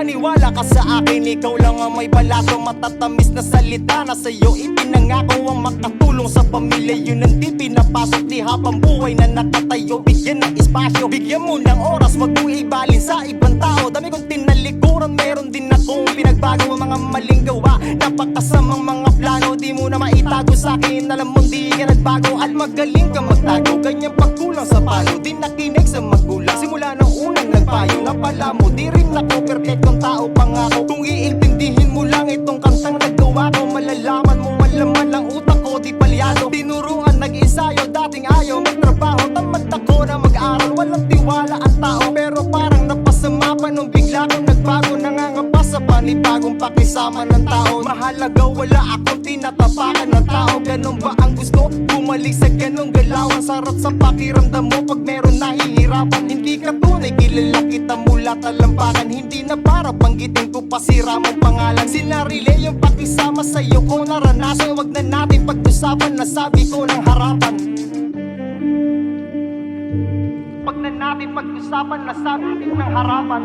Maniwala ka sa akin, ikaw lang ang may balaso. Matatamis na salita na sa'yo ipinangako ang makatulong sa pamilya. Yun ang di pinapasok, di habang buhay na nakatayo. Bigyan ng espasyo, bigyan mo ng oras, wag mo ibalin sa ibang tao. Dami kong tinalikuran, meron din akong pinagbago ang mga maling gawa. Napakasamang mga plano, di mo na maitago sa akin. Alam mo di ka nagbago at magaling ka magtago. Ganyang pagkulang sa palo, di nakinig sa magulang. Simula nung unang nagpayo, napala mo di rin ako perfectong tao pangako. Kung iintindihin mo lang itong kantang nagawa ko, malalaman mo malaman ang utak ko di palyado. Tinuruan, nag-ensayo, dating ayaw magtrabaho. Tamad ako na mag-aral, walang tiwala ang tao. Pero parang napasama pa nung bigla kong nagbago. Nangangapa sa panibagong pakisama ng tao. Mahalaga wala akong tinatapakan ng tao. Ganon ba ang gusto? Bumalik sa ganong galaw. Ang sarap sa pakiramdam mo pag meron nahihirapan. Hindi ka tunay, kilala kita mula talampakan. Hindi na para banggitin ko pasira mong pangalan. Sinarile yung pakisama sa'yo ko naranasan. Wag na natin pag-usapan, nasabi ko ng harapan. Wag na natin pag-usapan, nasabi ko ng harapan.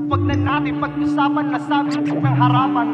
Wag na natin pag-usapan, nasabi ko ng harapan.